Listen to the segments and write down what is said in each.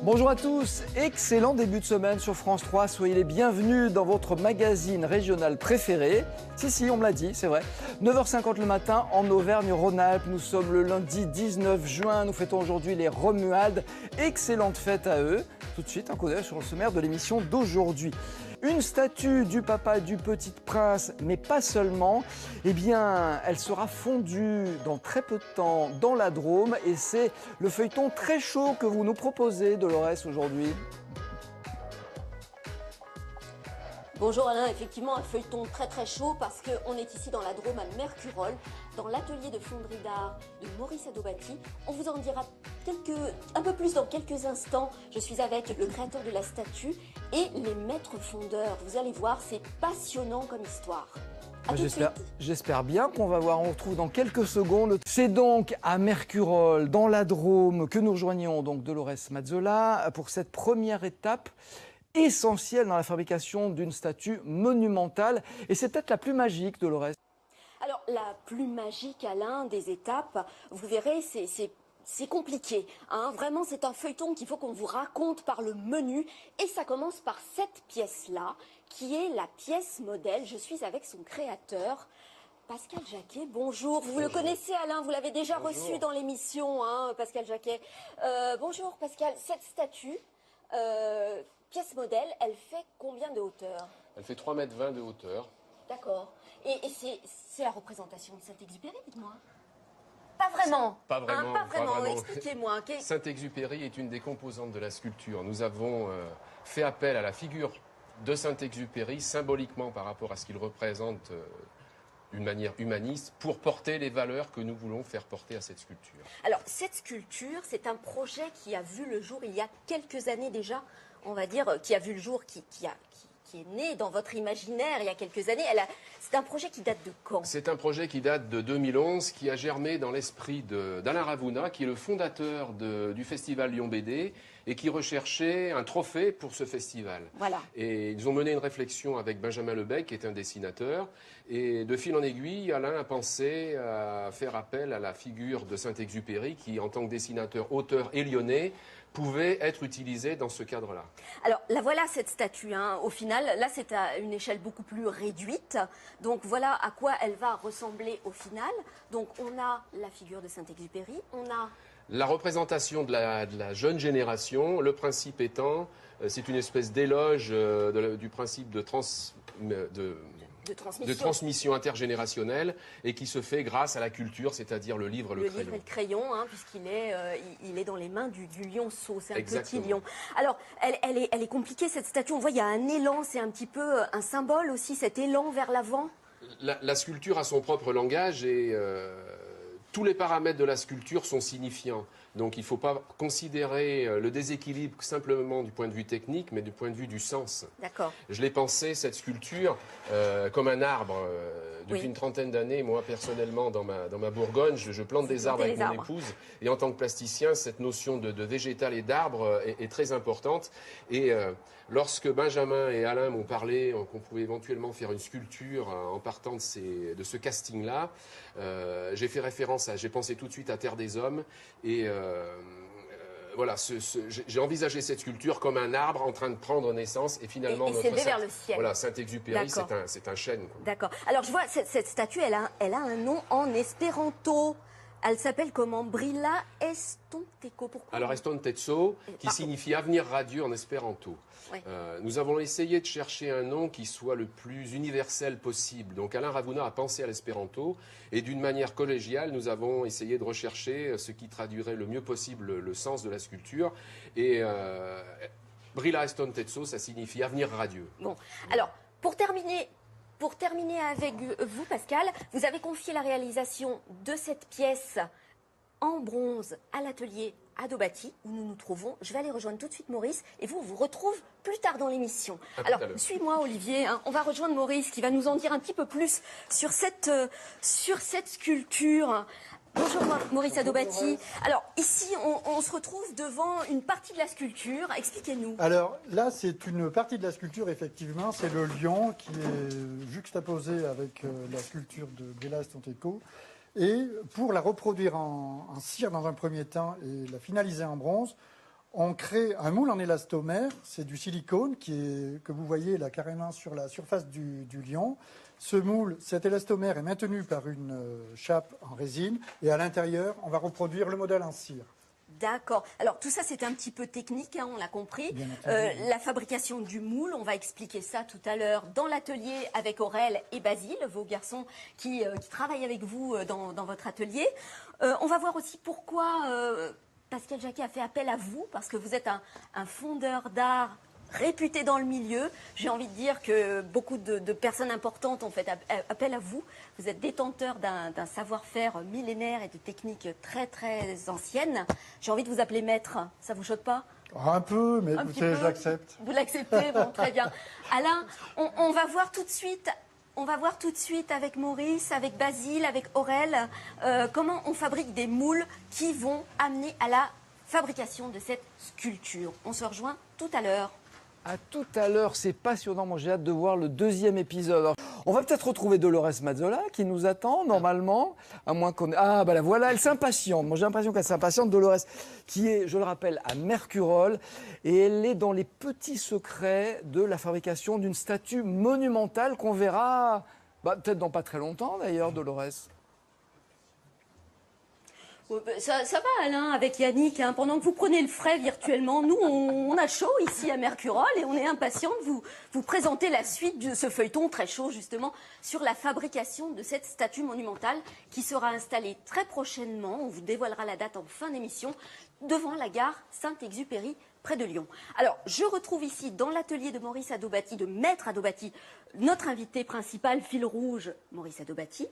Bonjour à tous, excellent début de semaine sur France 3, soyez les bienvenus dans votre magazine régional préféré. Si, on me l'a dit, c'est vrai. 9h50 le matin en Auvergne-Rhône-Alpes, nous sommes le lundi 19 juin, nous fêtons aujourd'hui les Romualdes. Excellente fête à eux. Tout de suite, un coup d'œil sur le sommaire de l'émission d'aujourd'hui. Une statue du papa du petit prince, mais pas seulement, eh bien, elle sera fondue dans très peu de temps dans la Drôme et c'est le feuilleton très chaud que vous nous proposez, Dolores, aujourd'hui. Bonjour Alain, effectivement un feuilleton très chaud parce qu'on est ici dans la Drôme à Mercurolles, dans l'atelier de fonderie d'art de Maurice Adobati. On vous en dira un peu plus dans quelques instants. Je suis avec le créateur de la statue et les maîtres fondeurs. Vous allez voir, c'est passionnant comme histoire. J'espère bien qu'on va voir, on retrouve dans quelques secondes. C'est donc à Mercurolles, dans la Drôme, que nous rejoignons donc Dolores Mazzola pour cette première étape essentielle dans la fabrication d'une statue monumentale. Et c'est peut-être la plus magique, Dolores. Alors, la plus magique, Alain, des étapes, vous verrez, c'est compliqué. Hein. Vraiment, c'est un feuilleton qu'il faut qu'on vous raconte par le menu. Et ça commence par cette pièce-là, qui est la pièce modèle. Je suis avec son créateur, Pascal Jacquet. Bonjour. Vous le connaissez, Alain, vous l'avez déjà reçu dans l'émission, hein, Pascal Jacquet. Bonjour, Pascal. Cette statue, pièce modèle, elle fait combien de hauteur? Elle fait 3,20 m de hauteur. D'accord. Et c'est la représentation de Saint-Exupéry, dites-moi. Pas vraiment. Pas vraiment. Hein, pas vraiment. Expliquez-moi. Saint-Exupéry est une des composantes de la sculpture. Nous avons fait appel à la figure de Saint-Exupéry, symboliquement par rapport à ce qu'il représente d'une manière humaniste, pour porter les valeurs que nous voulons faire porter à cette sculpture. Alors, cette sculpture, c'est un projet qui a vu le jour il y a quelques années déjà, on va dire, qui a vu le jour, qui est né dans votre imaginaire il y a quelques années. C'est un projet qui date de quand? C'est un projet qui date de 2011, qui a germé dans l'esprit d'Alain Ravouna, qui est le fondateur du festival Lyon BD, et qui recherchait un trophée pour ce festival. Voilà. Et ils ont mené une réflexion avec Benjamin Lebec, qui est un dessinateur, et de fil en aiguille, Alain a pensé à faire appel à la figure de Saint-Exupéry, qui, en tant que dessinateur, auteur et lyonnais, pouvait être utilisé dans ce cadre-là. Alors, la voilà cette statue, hein. Au final, là c'est à une échelle beaucoup plus réduite, donc voilà à quoi elle va ressembler au final. Donc on a la figure de Saint-Exupéry, on a... La représentation de la jeune génération, le principe étant, c'est une espèce d'éloge du principe de transmission intergénérationnelle et qui se fait grâce à la culture, c'est-à-dire le livre et le crayon. Le livre et le crayon, hein, puisqu'il est dans les mains du lionceau, c'est un Exactement. petit lion. Alors, elle est compliquée cette statue, on voit il y a un élan, c'est un petit peu un symbole aussi, cet élan vers l'avant. La sculpture a son propre langage et tous les paramètres de la sculpture sont signifiants. Donc il ne faut pas considérer le déséquilibre simplement du point de vue technique, mais du point de vue du sens. D'accord. Je l'ai pensé, cette sculpture, comme un arbre. Depuis une trentaine d'années, moi personnellement, dans ma Bourgogne, je plante des arbres avec mon épouse. Et en tant que plasticien, cette notion de végétal et d'arbre est très importante. Et lorsque Benjamin et Alain m'ont parlé qu'on pouvait éventuellement faire une sculpture en partant de ce casting-là, j'ai fait référence j'ai pensé tout de suite à Terre des Hommes. Et voilà, j'ai envisagé cette sculpture comme un arbre en train de prendre naissance et finalement vers le ciel. Voilà, Saint-Exupéry, c'est un chêne. D'accord. Alors je vois cette statue, elle a un nom en espéranto. Elle s'appelle comment? Brilla Estonteco. Pourquoi? Alors Estonteco, qui signifie avenir radieux en espéranto. Ouais. Nous avons essayé de chercher un nom qui soit le plus universel possible. Donc Alain Ravouna a pensé à l'espéranto et d'une manière collégiale, nous avons essayé de rechercher ce qui traduirait le mieux possible le sens de la sculpture. Et Brilla Estonteco, ça signifie avenir radieux. Bon, alors pour terminer avec vous, Pascal, vous avez confié la réalisation de cette pièce en bronze à l'atelier Adobati, où nous nous trouvons. Je vais aller rejoindre tout de suite Maurice, et on vous retrouve plus tard dans l'émission. Alors, suis-moi, Olivier, hein, on va rejoindre Maurice, qui va nous en dire un petit peu plus sur cette sculpture. Bonjour Maurice Adobati. Alors ici on se retrouve devant une partie de la sculpture, expliquez-nous. Alors là c'est une partie de la sculpture effectivement, c'est le lion qui est juxtaposé avec la sculpture de Brilla Estonteco. Et pour la reproduire en cire dans un premier temps et la finaliser en bronze, On crée un moule en élastomère, c'est du silicone que vous voyez là carrément sur la surface du lion. Ce moule, cet élastomère est maintenu par une chape en résine et à l'intérieur, on va reproduire le modèle en cire. D'accord. Alors tout ça c'est un petit peu technique, hein, on l'a compris. La fabrication du moule, on va expliquer ça tout à l'heure dans l'atelier avec Aurel et Basile, vos garçons qui travaillent avec vous dans votre atelier. On va voir aussi pourquoi Pascal Jacquet a fait appel à vous, parce que vous êtes un fondeur d'art réputé dans le milieu. J'ai envie de dire que beaucoup de personnes importantes ont fait appel à vous. Vous êtes détenteur d'un savoir-faire millénaire et de techniques très très anciennes. J'ai envie de vous appeler maître. Ça vous choque pas? Un peu, mais écoutez, je l'accepte. Vous l'acceptez? Bon, très bien. Alain, on va voir tout de suite. On va voir tout de suite avec Maurice, avec Basile, avec Aurel, comment on fabrique des moules qui vont amener à la fabrication de cette sculpture. On se rejoint tout à l'heure. À tout à l'heure, c'est passionnant. Moi, j'ai hâte de voir le deuxième épisode. Alors, on va peut-être retrouver Dolores Mazzola qui nous attend normalement, à moins qu'on ait... Ah, bah la voilà, elle s'impatiente. Moi, j'ai l'impression qu'elle s'impatiente. Dolores, qui est, je le rappelle, à Mercurol, et elle est dans les petits secrets de la fabrication d'une statue monumentale qu'on verra, peut-être dans pas très longtemps d'ailleurs, Dolores. Ça va Alain, avec Yannick, hein, pendant que vous prenez le frais virtuellement, nous on a chaud ici à Mercurol et on est impatients de vous présenter la suite de ce feuilleton très chaud justement sur la fabrication de cette statue monumentale qui sera installée très prochainement, on vous dévoilera la date en fin d'émission, devant la gare Saint-Exupéry près de Lyon. Alors je retrouve ici dans l'atelier de Maurice Adobati, de Maître Adobati, notre invité principal, fil rouge, Maurice Adobati.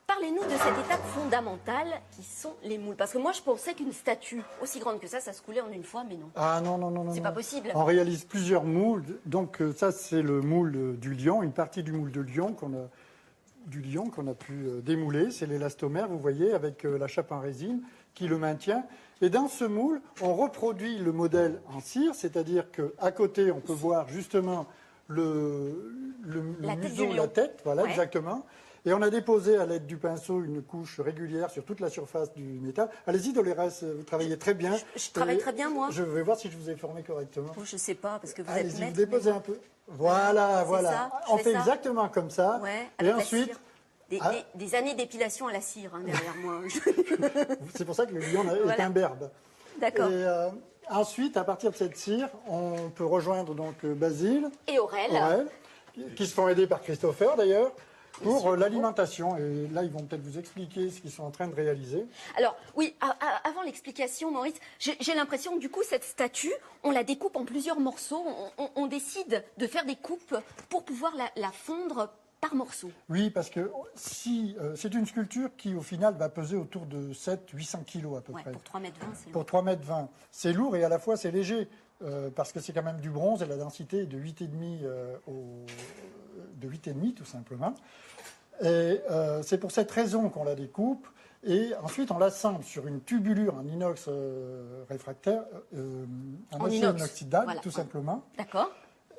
Parlez-nous de cette étape fondamentale qui sont les moules. Parce que moi, je pensais qu'une statue aussi grande que ça se coulait en une fois, mais non. Ah non. C'est pas possible. On réalise plusieurs moules. Donc ça, c'est le moule du lion, une partie du moule de lion qu'on a pu démouler. C'est l'élastomère, vous voyez, avec la chape en résine qui le maintient. Et dans ce moule, on reproduit le modèle en cire, c'est-à-dire qu'à côté, on peut voir justement le museau, la tête, voilà, ouais. Exactement. Et on a déposé à l'aide du pinceau une couche régulière sur toute la surface du métal. Allez-y, Dolores, vous travaillez très bien. Je travaille très bien, moi. Je vais voir si je vous ai formé correctement. Oh, je ne sais pas, parce que vous êtes maître. Allez-y, vous déposez un peu. Voilà. Ça, on fait exactement comme ça. Ouais, et ensuite... Des années d'épilation à la cire, hein, derrière moi. C'est pour ça que le lion est imberbe. D'accord. Et ensuite, à partir de cette cire, on peut rejoindre donc Basile. Et Aurel. Qui se font aider par Christopher, d'ailleurs. Pour l'alimentation. Et là, ils vont peut-être vous expliquer ce qu'ils sont en train de réaliser. Alors, oui, avant l'explication, Maurice, j'ai l'impression que du coup, cette statue, on la découpe en plusieurs morceaux. On décide de faire des coupes pour pouvoir la fondre par morceaux. Oui, parce que si c'est une sculpture qui, au final, va peser autour de 700-800 kilos à peu près. Pour 3,20 m, c'est lourd. Pour 3,20 m. C'est lourd et à la fois, c'est léger. Parce que c'est quand même du bronze et la densité est de 8,5 tout simplement. Et c'est pour cette raison qu'on la découpe. Et ensuite, on l'assemble sur une tubulure en inox réfractaire, en acier inoxydable, voilà. Tout simplement. D'accord.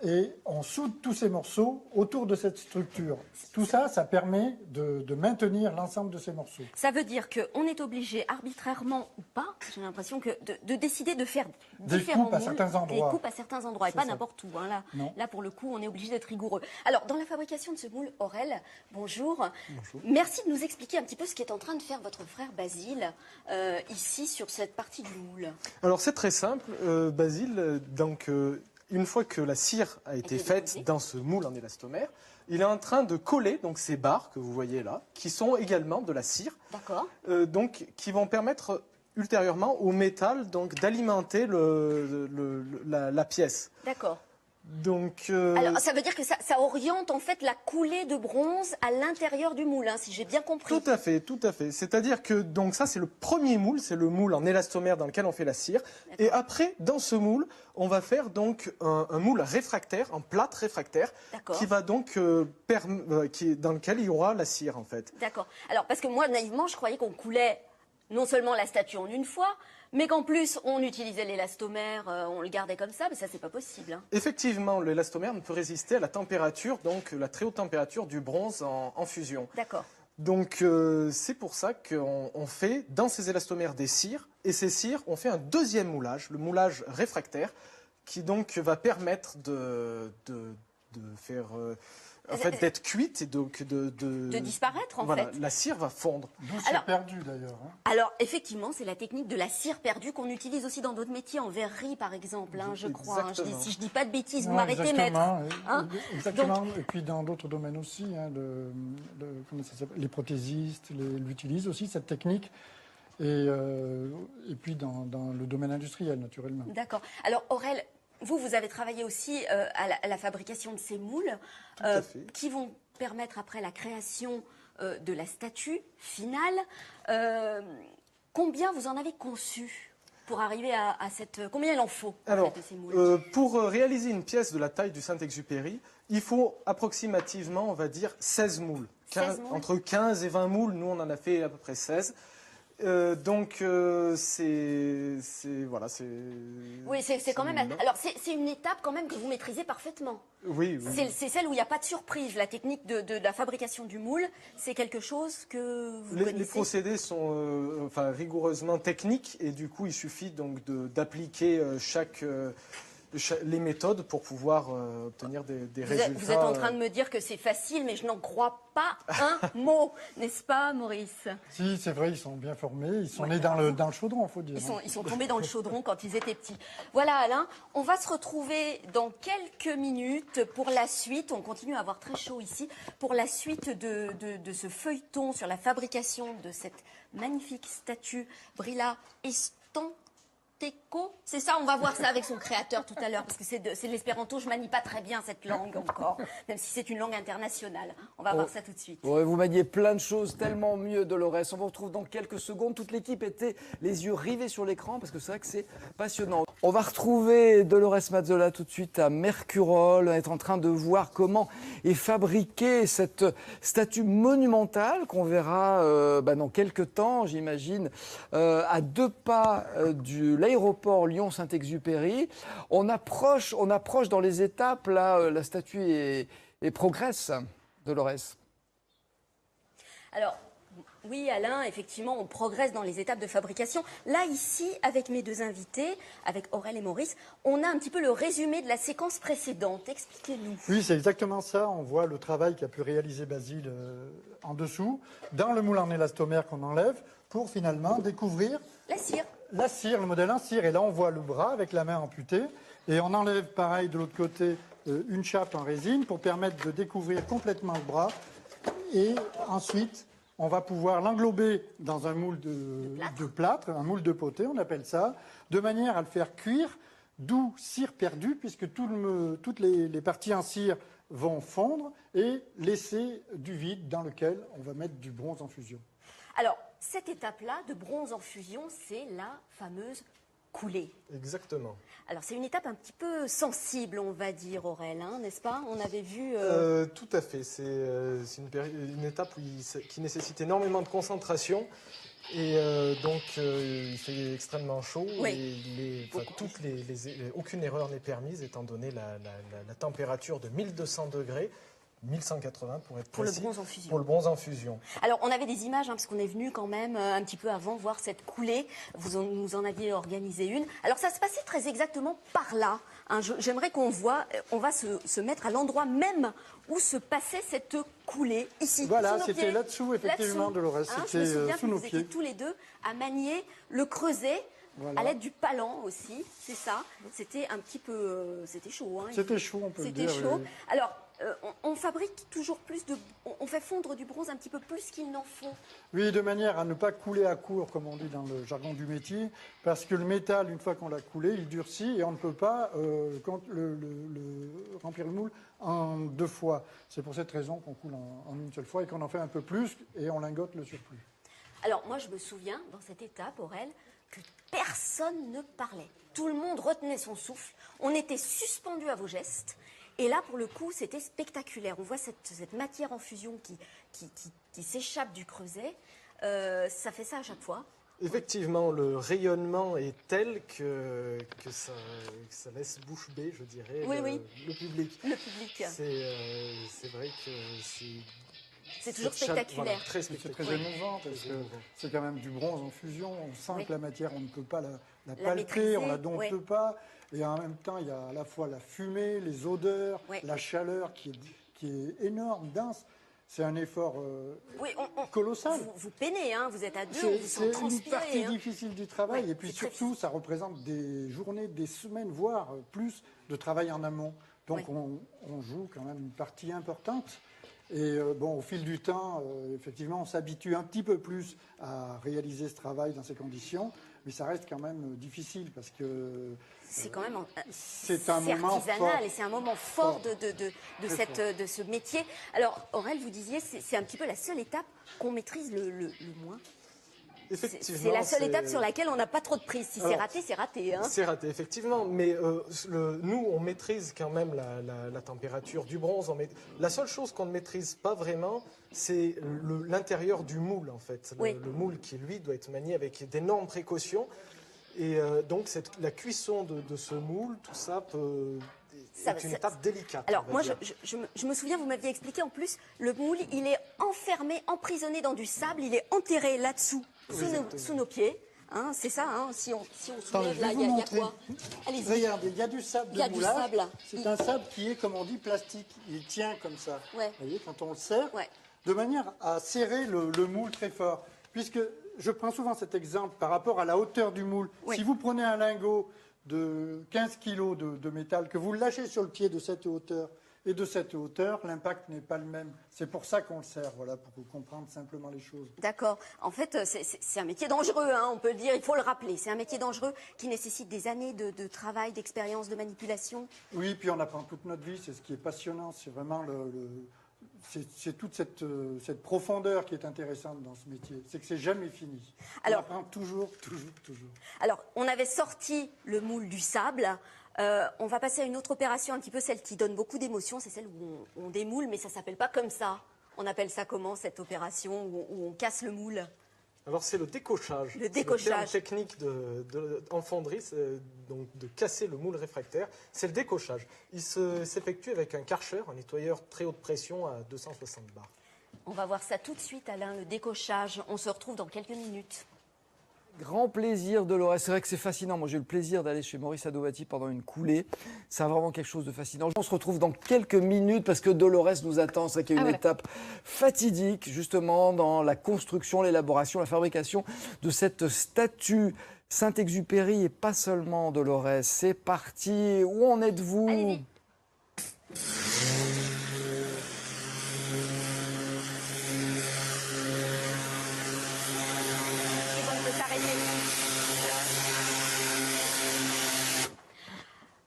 Et on soude tous ces morceaux autour de cette structure. Tout ça, ça permet de maintenir l'ensemble de ces morceaux. Ça veut dire qu'on est obligé, arbitrairement ou pas, j'ai l'impression que de décider de faire différents coupes à certains endroits. Des coupes à certains endroits, et pas n'importe où. Hein, là, pour le coup, on est obligé d'être rigoureux. Alors, dans la fabrication de ce moule, Aurel, bonjour. Bonjour. Merci de nous expliquer un petit peu ce qu'est en train de faire votre frère Basile, ici, sur cette partie du moule. Alors, c'est très simple. Basile, donc... une fois que la cire a été faite dans ce moule en élastomère, il est en train de coller donc, ces barres que vous voyez là, qui sont également de la cire, donc qui vont permettre ultérieurement au métal d'alimenter la pièce. D'accord. Donc, alors, ça veut dire que ça oriente en fait la coulée de bronze à l'intérieur du moule, hein, si j'ai bien compris. Tout à fait, tout à fait. C'est-à-dire que donc ça c'est le premier moule, c'est le moule en élastomère dans lequel on fait la cire. Et après, dans ce moule, on va faire donc un moule réfractaire, en plâtre réfractaire, qui va donc dans lequel il y aura la cire en fait. D'accord. Alors parce que moi naïvement, je croyais qu'on coulait non seulement la statue en une fois, mais qu'en plus, on utilisait l'élastomère, on le gardait comme ça, mais ça, c'est pas possible. Hein. Effectivement, l'élastomère ne peut résister à la température, donc la très haute température du bronze en fusion. D'accord. Donc c'est pour ça qu'on fait dans ces élastomères des cires, et ces cires, on fait un deuxième moulage, le moulage réfractaire, qui donc va permettre de faire, en fait, d'être cuite et donc de disparaître en voilà, fait. la cire va fondre. D'où c'est perdu d'ailleurs. Hein. Alors effectivement, c'est la technique de la cire perdue qu'on utilise aussi dans d'autres métiers, en verrerie par exemple, hein, je crois. Hein. Si je dis pas de bêtises, vous m'arrêtez, maître. Hein Exactement. Donc, et puis dans d'autres domaines aussi, hein, comment ça s'appelle, les prothésistes l'utilisent aussi cette technique. Et puis dans le domaine industriel, naturellement. D'accord. Alors Aurel, vous avez travaillé aussi à la fabrication de ces moules qui vont permettre après la création de la statue finale. Combien vous en avez conçu pour arriver à cette... Combien il en faut Alors, de ces moules pour réaliser une pièce de la taille du Saint-Exupéry, il faut approximativement, on va dire, 16 moules. 16 moules. Entre 15 et 20 moules, nous on en a fait à peu près 16. Donc c'est voilà, c'est. Oui, c'est quand même. Alors c'est une étape quand même que vous maîtrisez parfaitement. Oui. C'est celle où il n'y a pas de surprise. La technique de la fabrication du moule, c'est quelque chose que vous connaissez. Les procédés sont rigoureusement techniques et du coup il suffit donc d'appliquer les méthodes pour pouvoir obtenir des résultats. Vous êtes en train de me dire que c'est facile, mais je n'en crois pas un mot, n'est-ce pas, Maurice? Si, c'est vrai, ils sont bien formés, ils sont nés dans le chaudron, il faut dire. Ils sont tombés dans le chaudron quand ils étaient petits. Voilà, Alain, on va se retrouver dans quelques minutes pour la suite. On continue à avoir très chaud ici. Pour la suite de ce feuilleton sur la fabrication de cette magnifique statue Brilla Estanteco. C'est ça, on va voir ça avec son créateur tout à l'heure, parce que c'est de l'espéranto, je manie pas très bien cette langue encore, même si c'est une langue internationale. On va voir ça tout de suite. Ouais, vous maniez plein de choses, tellement mieux, Dolores. On vous retrouve dans quelques secondes. Toute l'équipe était les yeux rivés sur l'écran, parce que c'est vrai que c'est passionnant. On va retrouver Dolores Mazzola tout de suite à Mercurol. On est en train de voir comment est fabriquée cette statue monumentale qu'on verra dans quelques temps, j'imagine, à 2 pas de l'aéroport Lyon-Saint-Exupéry. On approche dans les étapes, là, la statue et progresse, Dolores. Alors, oui, Alain, effectivement, on progresse dans les étapes de fabrication. Là, ici, avec mes deux invités, avec Aurel et Maurice, on a un petit peu le résumé de la séquence précédente. Expliquez-nous. Oui, c'est exactement ça. On voit le travail qu'a pu réaliser Basile en dessous, dans le moule en élastomère qu'on enlève, pour finalement découvrir la cire. La cire, le modèle en cire. Et là, on voit le bras avec la main amputée. Et on enlève, pareil, de l'autre côté, une chape en résine pour permettre de découvrir complètement le bras. Et ensuite, on va pouvoir l'englober dans un moule de plâtre, un moule de potée, on appelle ça, de manière à le faire cuire, d'où cire perdue, puisque toutes les parties en cire vont fondre et laisser du vide dans lequel on va mettre du bronze en fusion. Alors, cette étape-là de bronze en fusion, c'est la fameuse coulée. Exactement. Alors, c'est une étape un petit peu sensible, on va dire, Aurel, hein, n'est-ce pas? On avait vu... Tout à fait. C'est une étape qui nécessite énormément de concentration. Et donc, il fait extrêmement chaud. Oui. Et aucune erreur n'est permise, étant donné la température de 1200 degrés. 1180 pour être précis. Pour le bronze en fusion. Pour le bronze en fusion. Alors, on avait des images, parce qu'on est venu quand même un petit peu avant voir cette coulée. Vous en aviez organisé une. Alors, ça se passait très exactement par là. Hein. J'aimerais qu'on voit, on va se mettre à l'endroit même où se passait cette coulée, ici. Voilà, c'était là-dessous, effectivement, Dolores. C'était sous nos pieds. Vous étiez tous les deux à manier le creuset. Voilà. À l'aide du palan aussi, c'est ça. C'était un petit peu... c'était chaud. Hein, c'était chaud, on peut le dire. C'était chaud. Oui. Alors, on fabrique toujours plus de... On fait fondre du bronze un petit peu plus qu'il n'en faut. Oui, de manière à ne pas couler à court, comme on dit dans le jargon du métier, parce que le métal, une fois qu'on l'a coulé, il durcit et on ne peut pas remplir le moule en 2 fois. C'est pour cette raison qu'on coule en une seule fois et qu'on en fait un peu plus et on lingote le surplus. Alors, moi, je me souviens, dans cette étape, Aurel, que personne ne parlait. Tout le monde retenait son souffle. On était suspendu à vos gestes. Et là, pour le coup, c'était spectaculaire. On voit cette matière en fusion qui s'échappe du creuset. Ça fait ça à chaque fois. Effectivement, le rayonnement est tel que ça laisse bouche bée, je dirais, oui. le public. Le public. C'est vrai que c'est C'est toujours spectaculaire. Voilà, très C'est spectaculaire. très émouvant parce que c'est quand même du bronze en fusion. On sent que la matière, on ne peut pas la palper, maîtriser, on la dompte pas. Et en même temps, il y a à la fois la fumée, les odeurs, la chaleur qui est énorme, dense. C'est un effort colossal. Vous peinez, hein, vous êtes à deux, on vous sent C'est une transpirer. partie difficile du travail. Ouais, et puis c'est très surtout, ça représente des journées, des semaines, voire plus de travail en amont. Donc on joue quand même une partie importante. Et bon, au fil du temps, effectivement, on s'habitue un petit peu plus à réaliser ce travail dans ces conditions. Mais ça reste quand même difficile parce que c'est quand même c'est un moment artisanal fort. et c'est un moment fort de ce métier. Alors, Aurel, vous disiez, c'est un petit peu la seule étape qu'on maîtrise le moins. C'est la seule étape sur laquelle on n'a pas trop de prise. Si c'est raté, c'est raté. Hein. C'est raté, effectivement. Mais nous, on maîtrise quand même la température du bronze. La seule chose qu'on ne maîtrise pas vraiment, c'est l'intérieur du moule, en fait. Le moule qui, lui, doit être manié avec d'énormes précautions. Et donc, la cuisson de ce moule, tout ça est une étape délicate. Alors, moi, je me souviens, vous m'aviez expliqué, en plus, le moule, il est enfermé, emprisonné dans du sable, il est enterré là-dessous, sous nos pieds. Hein, c'est ça, hein, si on soulève là, il y a quoi? Allez-y. Regardez, il y a du sable de Il y a du moulage. sable. C'est un sable qui est, comme on dit, plastique. Il tient comme ça. Ouais. Vous voyez, quand on le serre, Ouais. de manière à serrer le moule très fort. Puisque je prends souvent cet exemple par rapport à la hauteur du moule. Oui. Si vous prenez un lingot de 15 kg de métal, que vous le lâchez sur le pied de cette hauteur et de cette hauteur, l'impact n'est pas le même. C'est pour ça qu'on le serre, voilà, pour comprendre simplement les choses. D'accord. En fait, c'est un métier dangereux, hein, on peut le dire, il faut le rappeler. C'est un métier dangereux qui nécessite des années de travail, d'expérience, de manipulation. Oui, puis on apprend toute notre vie, c'est ce qui est passionnant, c'est vraiment c'est toute cette profondeur qui est intéressante dans ce métier. C'est que c'est jamais fini. Alors, on apprend toujours. Alors, on avait sorti le moule du sable. On va passer à une autre opération, un petit peu celle qui donne beaucoup d'émotions. C'est celle où on démoule, mais ça ne s'appelle pas comme ça. On appelle ça comment, cette opération où on casse le moule? Alors, c'est le décochage. Le décochage. C'est le terme technique en fonderie, donc de casser le moule réfractaire. C'est le décochage. Il s'effectue avec un Karcher, un nettoyeur très haute pression à 260 bars. On va voir ça tout de suite, Alain, le décochage. On se retrouve dans quelques minutes. Grand plaisir, Dolores. C'est vrai que c'est fascinant. Moi, j'ai eu le plaisir d'aller chez Maurice Adovati pendant une coulée. C'est vraiment quelque chose de fascinant. On se retrouve dans quelques minutes parce que Dolores nous attend. C'est vrai qu'il y a une étape fatidique, justement, dans la construction, l'élaboration, la fabrication de cette statue. Saint-Exupéry et pas seulement, Dolores. C'est parti. Où en êtes-vous? Allez-y.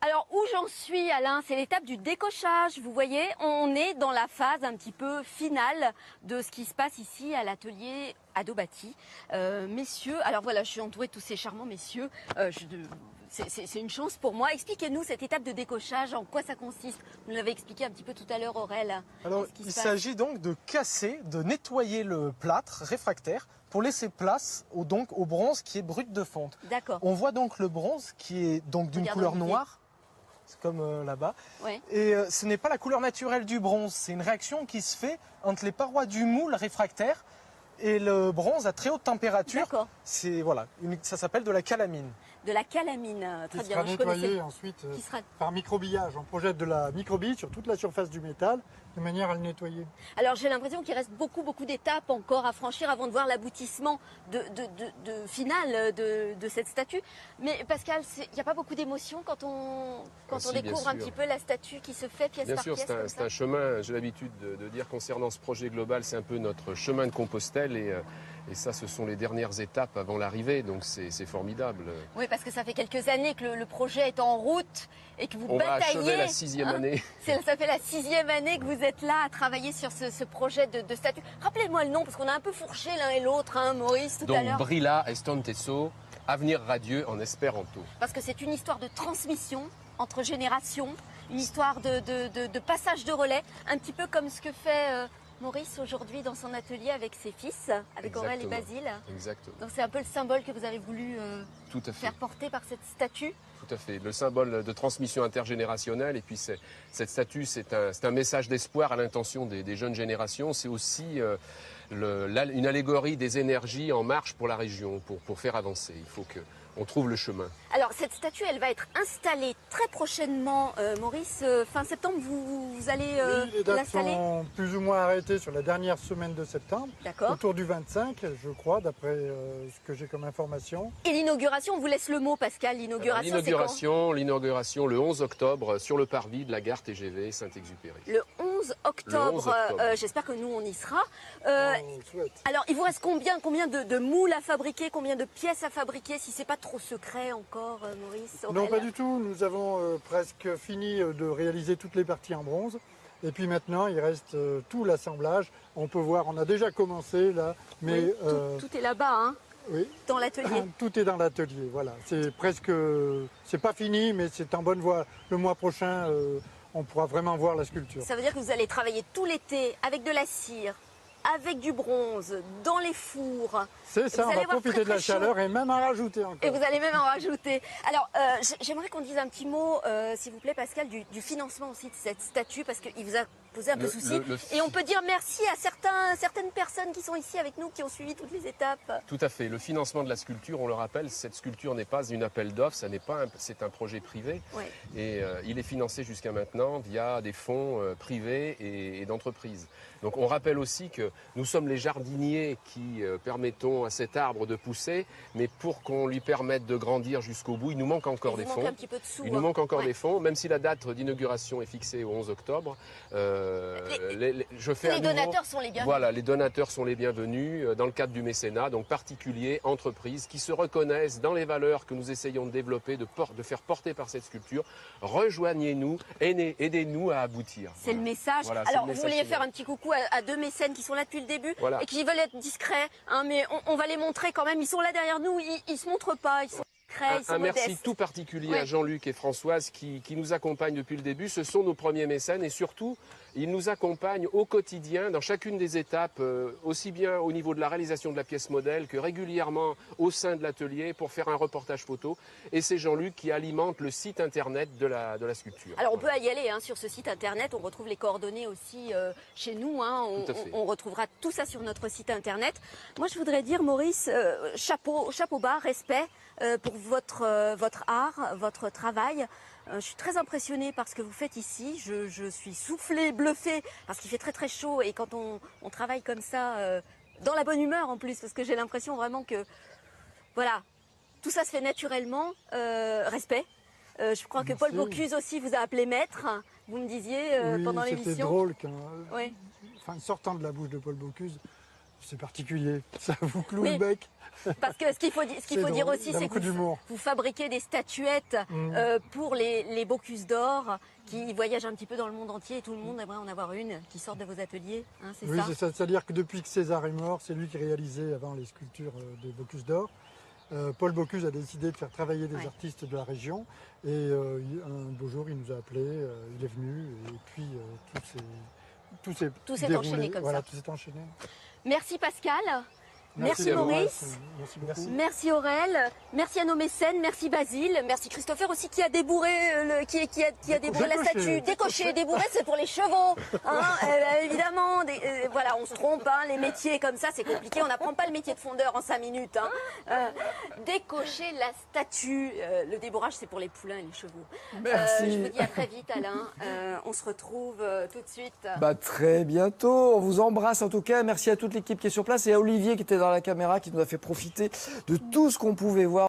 Alors, où j'en suis, Alain, c'est l'étape du décochage. Vous voyez, on est dans la phase un petit peu finale de ce qui se passe ici à l'atelier Adovati. Messieurs, alors voilà, je suis entourée de tous ces charmants messieurs. C'est une chance pour moi. Expliquez-nous cette étape de décochage, en quoi ça consiste. Vous l'avez expliqué un petit peu tout à l'heure, Aurel. Alors, il s'agit donc de casser, de nettoyer le plâtre réfractaire pour laisser place au bronze qui est brut de fonte. D'accord. On voit donc le bronze qui est donc d'une couleur noire, c'est comme là-bas. Ouais. Et ce n'est pas la couleur naturelle du bronze, c'est une réaction qui se fait entre les parois du moule réfractaire et le bronze à très haute température. D'accord. Ça s'appelle de la calamine. De la calamine, très Qui bien. sera nettoyé ensuite par microbillage. On projette de la microbille sur toute la surface du métal de manière à le nettoyer. Alors j'ai l'impression qu'il reste beaucoup d'étapes encore à franchir avant de voir l'aboutissement final de cette statue. Mais Pascal, il n'y a pas beaucoup d'émotion quand on découvre un petit peu la statue qui se fait pièce Bien par sûr, pièce. c'est un chemin, j'ai l'habitude de dire concernant ce projet global, c'est un peu notre chemin de Compostelle et ça, ce sont les dernières étapes avant l'arrivée, donc c'est formidable. Oui, parce que ça fait quelques années que le projet est en route et que vous bataillez. On va achever la 6e année. Ça fait la 6e année que vous êtes là à travailler sur ce projet de statue. Rappelez-moi le nom, parce qu'on a un peu fourché l'un et l'autre, hein, Maurice, tout à l'heure. Donc Brilla Estonteso, avenir radieux en espéranto. Parce que c'est une histoire de transmission entre générations, une histoire de passage de relais, un petit peu comme ce que fait Maurice aujourd'hui dans son atelier avec ses fils, avec Aurel et Basile. Exactement. Donc c'est un peu le symbole que vous avez voulu faire porter par cette statue. tout à fait. Le symbole de transmission intergénérationnelle. Et puis cette statue, c'est un message d'espoir à l'intention des jeunes générations. C'est aussi une allégorie des énergies en marche pour la région, pour faire avancer. Il faut qu'on trouve le chemin. Alors cette statue, elle va être installée très prochainement, Maurice. Fin septembre, vous allez Oui, les dates l'installer? sont plus ou moins arrêtées sur la dernière semaine de septembre. D'accord. Autour du 25, je crois, d'après ce que j'ai comme information. Et l'inauguration, on vous laisse le mot, Pascal. L'inauguration, c'est quand? L'inauguration le 11 octobre sur le parvis de la gare TGV Saint-Exupéry. Le 11 octobre. J'espère que nous, on y sera. On le souhaite. Alors, il vous reste combien de moules à fabriquer, combien de pièces à fabriquer, si c'est pas trop secret encore, Maurice? Non, Aurèle? pas du tout. Nous avons presque fini de réaliser toutes les parties en bronze. Et puis maintenant, il reste tout l'assemblage. On peut voir, on a déjà commencé là, mais Oui, tout est là-bas, hein, oui, dans l'atelier. tout est dans l'atelier. Voilà, c'est presque, c'est pas fini, mais c'est en bonne voie. Le mois prochain, on pourra vraiment voir la sculpture. Ça veut dire que vous allez travailler tout l'été avec de la cire, avec du bronze, dans les fours. C'est ça, Vous on allez va voir profiter de la très chaud. chaleur et même en rajouter encore. Et vous allez même en rajouter. Alors, j'aimerais qu'on dise un petit mot, s'il vous plaît, Pascal, du financement aussi de cette statue, parce qu'il vous a posé un peu de soucis. Et on peut dire merci à certaines personnes qui sont ici avec nous, qui ont suivi toutes les étapes. Tout à fait. Le financement de la sculpture, on le rappelle, cette sculpture n'est pas une appel d'offres, c'est un projet privé. Ouais. Et il est financé jusqu'à maintenant via des fonds privés et d'entreprises. Donc on rappelle aussi que nous sommes les jardiniers qui permettons à cet arbre de pousser, mais pour qu'on lui permette de grandir jusqu'au bout, il nous manque encore Il des vous manque fonds. un petit peu de sous. Il nous manque encore Ouais. des fonds, même si la date d'inauguration est fixée au 11 octobre. Je fais Les à nouveau- donateurs sont les bienvenus. Voilà, les donateurs sont les bienvenus dans le cadre du mécénat, donc particuliers, entreprises qui se reconnaissent dans les valeurs que nous essayons de développer, de faire porter par cette sculpture. Rejoignez-nous, aidez-nous à aboutir. C'est le message. Voilà, c'est Alors, le vous message vouliez final. faire un petit coucou à deux mécènes qui sont là depuis le début Voilà. et qui veulent être discrets, hein, mais on va les montrer quand même. Ils sont là derrière nous, ils se montrent pas, ils sont discrets, ils sont Un merci modestes. tout particulier Ouais. à Jean-Luc et Françoise qui nous accompagnent depuis le début. Ce sont nos premiers mécènes et surtout, ils nous accompagnent au quotidien dans chacune des étapes, aussi bien au niveau de la réalisation de la pièce modèle que régulièrement au sein de l'atelier pour faire un reportage photo. Et c'est Jean-Luc qui alimente le site internet de la sculpture. Alors on peut y aller hein, sur ce site internet, on retrouve les coordonnées aussi chez nous, hein, Tout à fait. on retrouvera tout ça sur notre site internet. Moi je voudrais dire Maurice, chapeau bas, respect pour votre art, votre travail. Je suis très impressionnée par ce que vous faites ici, je suis soufflée, bluffée parce qu'il fait très très chaud et quand on travaille comme ça, dans la bonne humeur en plus, parce que j'ai l'impression vraiment que voilà, tout ça se fait naturellement, respect. Je crois que Paul Merci. Bocuse aussi vous a appelé maître, vous me disiez Oui, pendant c'était l'émission. drôle quand, Oui. enfin, sortant de la bouche de Paul Bocuse, c'est particulier. Ça vous cloue Oui. le bec. Parce que ce qu'il faut dire aussi, Il y a c'est que beaucoup d'humour. vous fabriquez des statuettes pour les Bocuse d'or qui voyagent un petit peu dans le monde entier et tout le monde aimerait en avoir une qui sort de vos ateliers, hein, c'est Oui, ça? c'est ça. C'est-à-dire que depuis que César est mort, c'est lui qui réalisait avant les sculptures des Bocuse d'or. Paul Bocuse a décidé de faire travailler des Ouais. artistes de la région et un beau jour il nous a appelés, il est venu et puis tout s'est enchaîné déroulé. comme Voilà, ça. tout s'est enchaîné. Merci Pascal. Merci à vous. Maurice. Merci beaucoup. Merci Aurèle, merci à nos mécènes, merci Basile, merci Christopher aussi qui a débourré, qui a débourré la statue. Décoché, débourré c'est pour les chevaux. Hein, évidemment, voilà, on se trompe, hein, les métiers comme ça c'est compliqué, on n'apprend pas le métier de fondeur en 5 minutes. Hein. Décocher la statue, le débourrage c'est pour les poulains et les chevaux. Merci. Je vous dis à très vite Alain, on se retrouve tout de suite. Bah, très bientôt. On vous embrasse en tout cas. Merci à toute l'équipe qui est sur place et à Olivier qui était dans la caméra, qui nous a fait profiter de tout ce qu'on pouvait voir.